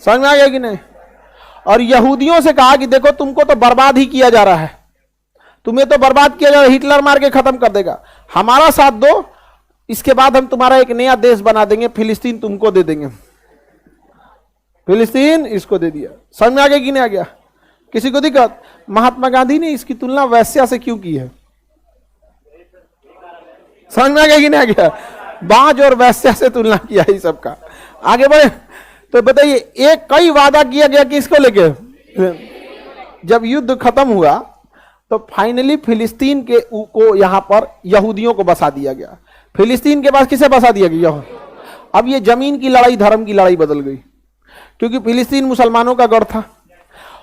समझ में आ गया कि नहीं? और यहूदियों से कहा कि देखो तुमको तो बर्बाद ही किया जा रहा है, तुम्हें तो बर्बाद किया जा रहा है, हिटलर मार के खत्म कर देगा, हमारा साथ दो, इसके बाद हम तुम्हारा एक नया देश बना देंगे, फिलिस्तीन तुमको दे देंगे। फिलिस्तीन इसको दे दिया। समझ में आ गया कि नहीं आ गया? किसी को दिक्कत? महात्मा गांधी ने इसकी तुलना वैश्या से क्यों की है? समझ में आ गया कि नहीं आ गया? बाज और वैश्या से तुलना किया है सबका। आगे बढ़े तो बताइए, एक कई वादा किया गया किसको लेके? जब युद्ध खत्म हुआ तो फाइनली फिलिस्तीन के को यहां पर यहूदियों को बसा दिया गया। फिलिस्तीन के पास किसे बसा दिया गया? अब ये जमीन की लड़ाई धर्म की लड़ाई बदल गई, क्योंकि फिलिस्तीन मुसलमानों का गढ़ था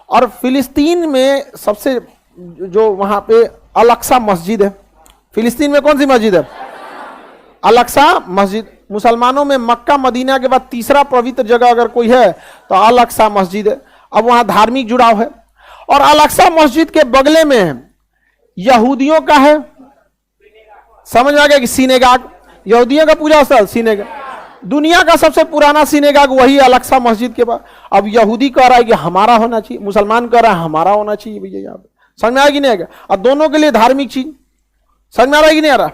और फिलिस्तीन में सबसे जो वहां पे अल-अक्सा मस्जिद है। फिलिस्तीन में कौन सी मस्जिद है? अल-अक्सा मस्जिद। मुसलमानों में मक्का मदीना के बाद तीसरा पवित्र जगह अगर कोई है तो अल-अक्सा मस्जिद है। अब वहां धार्मिक जुड़ाव है और अल-अक्सा मस्जिद के बगले में यहूदियों का है, समझ में आ गया कि सिनेगाग, यहूदियों का पूजा स्थल सिनेगाग। दुनिया का सबसे पुराना सिनेगाग वही अल-अक्सा मस्जिद के पास। अब यहूदी कह रहा है कि हमारा होना चाहिए, मुसलमान कह रहा है हमारा होना चाहिए भैया। यहाँ पे समझ में आया कि नहीं आएगा? और दोनों के लिए धार्मिक चीज। समझ में आ रहा है कि नहीं आ रहा?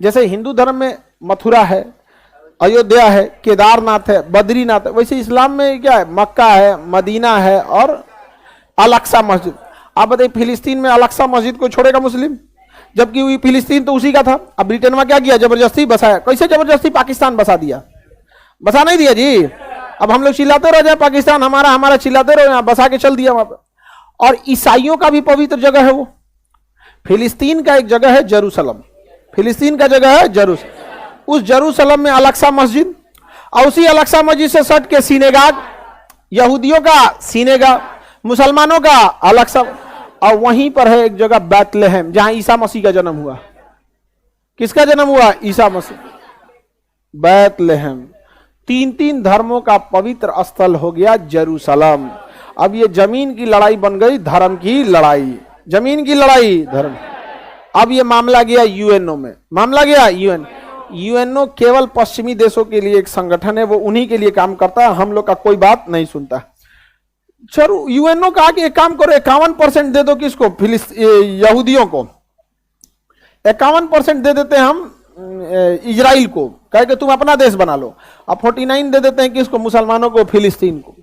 जैसे हिंदू धर्म में मथुरा है, अयोध्या है, केदारनाथ है, बद्रीनाथ है, वैसे इस्लाम में क्या है? मक्का है, मदीना है और अल-अक्सा मस्जिद। आप बताइए फिलिस्तीन में अल-अक्सा मस्जिद को छोड़ेगा मुस्लिम? जबकि फिलिस्तीन तो उसी का था। अब ब्रिटेन में क्या किया? जबरदस्ती बसाया। कैसे जबरदस्ती? पाकिस्तान बसा दिया। बसा नहीं दिया जी। अब हम लोग चिल्लाते रह जाए पाकिस्तान हमारा हमारा, चिल्लाते रहो, यहाँ बसा के चल दिया वहां पर। और ईसाइयों का भी पवित्र जगह है वो। फिलिस्तीन का एक जगह है जेरूसलम, फिलिस्तीन का जगह है जेरूसलम। उस जेरूसलम में अल-अक्सा मस्जिद और उसी अल-अक्सा मस्जिद से सट के सिनेगाग, यहूदियों का सिनेगाग, मुसलमानों का अल-अक्सा। और वहीं पर है एक जगह बैतलहम, जहां ईसा मसीह का जन्म हुआ। किसका जन्म हुआ? ईसा मसीह। बैतलहम। तीन तीन धर्मों का पवित्र स्थल हो गया जेरूसलम। अब ये जमीन की लड़ाई बन गई धर्म की लड़ाई। जमीन की लड़ाई धर्म। अब ये मामला गया यूएनओ में। मामला गया यूएनओ केवल पश्चिमी देशों के लिए एक संगठन है, वो उन्हीं के लिए काम करता है, हम लोग का कोई बात नहीं सुनता। चलो यूएनओ कहा कि एक काम करो, 51% दे दो किसको? यहूदियों को 51% दे देते हैं हम इजराइल को, कहे कि तुम अपना देश बना लो। अब 49 दे देते हैं किसको? मुसलमानों को, फिलिस्तीन को।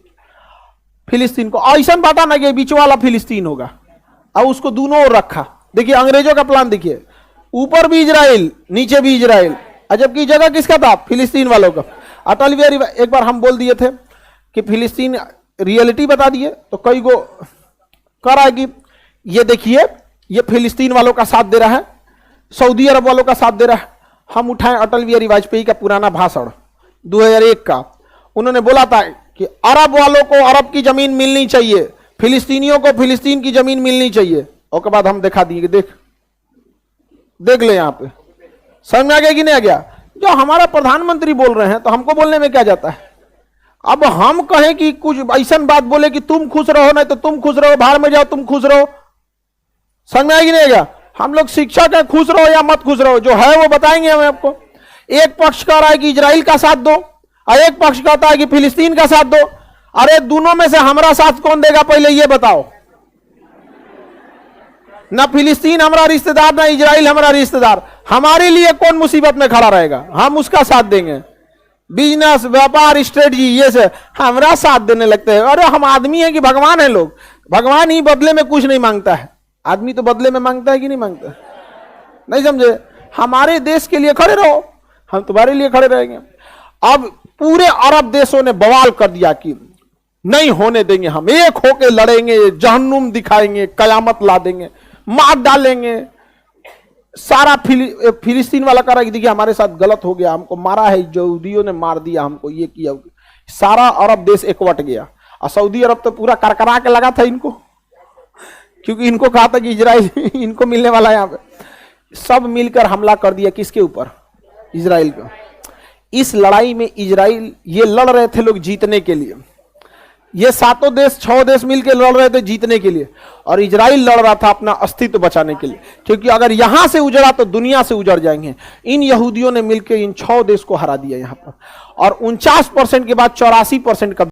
फिलिस्तीन को ऐसा बांटा ना कि बीच वाला फिलिस्तीन होगा, और उसको दोनों ओर रखा। देखिए अंग्रेजों का प्लान देखिए, ऊपर भी इजराइल नीचे भी इजराइल, जबकि जगह किसका था? फिलिस्तीन वालों का। अटल बिहारी एक बार हम बोल दिए थे कि फिलिस्तीन रियलिटी बता दिए, तो कई को कह रहा है कि ये देखिए ये फिलिस्तीन वालों का साथ दे रहा है, सऊदी अरब वालों का साथ दे रहा है। हम उठाएं अटल बिहारी वाजपेयी का पुराना भाषण 2001 का, उन्होंने बोला था कि अरब वालों को अरब की जमीन मिलनी चाहिए, फिलिस्तीनियों को फिलिस्तीन की जमीन मिलनी चाहिए। और के बाद हम दिखा दिए, देख ले यहां पे। समझ में आ गया कि नहीं आ गया? जो हमारा प्रधानमंत्री बोल रहे हैं तो हमको बोलने में क्या जाता है? अब हम कहें कि कुछ ऐसा बात बोले कि तुम खुश रहो, नहीं तो तुम खुश रहो, बाहर में जाओ तुम खुश रहो। समझ में आएगी नहीं आएगा? हम लोग शिक्षक है, खुश रहो या मत खुश रहो, जो है वो बताएंगे हमें आपको। एक पक्ष कह रहा है कि इजराइल का साथ दो और एक पक्ष कहता है कि फिलिस्तीन का साथ दो। अरे दोनों में से हमारा साथ कौन देगा पहले ये बताओ? ना फिलिस्तीन हमारा रिश्तेदार ना इजराइल हमारा रिश्तेदार, हमारे लिए कौन मुसीबत में खड़ा रहेगा? हम उसका साथ देंगे। बिजनेस, व्यापार, स्ट्रेटजी, ये से हमारा साथ देने लगते हैं। अरे हम आदमी हैं कि भगवान है? लोग भगवान ही बदले में कुछ नहीं मांगता है, आदमी तो बदले में मांगता है कि नहीं मांगता? नहीं समझे? हमारे देश के लिए खड़े रहो, हम तुम्हारे लिए खड़े रहेंगे। अब पूरे अरब देशों ने बवाल कर दिया कि नहीं होने देंगे, हम एक होके लड़ेंगे, जहन्नुम दिखाएंगे, कयामत ला देंगे, मार डालेंगे। सारा फिलिस्तीन वाला कह रहा है कि देखिए हमारे साथ गलत हो गया, हमको मारा है, यहूदियों ने मार दिया हमको, ये किया। सारा अरब देश एकवट गया और सऊदी अरब तो पूरा करकरा के लगा था इनको, क्योंकि इनको कहा था कि इजराइल इनको मिलने वाला है। यहाँ पे सब मिलकर हमला कर दिया किसके ऊपर? इजराइल का। इस लड़ाई में इजराइल, ये लड़ रहे थे लोग जीतने के लिए, ये सातों देश 6 देश मिलकर लड़ रहे थे जीतने के लिए, और इजराइल लड़ रहा था अपना अस्तित्व बचाने के लिए, क्योंकि अगर यहां से उजड़ा तो दुनिया से उजड़ जाएंगे। इन यहूदियों ने मिलकर इन 6 देश को हरा दिया यहां पर, और 49% के बाद 84% का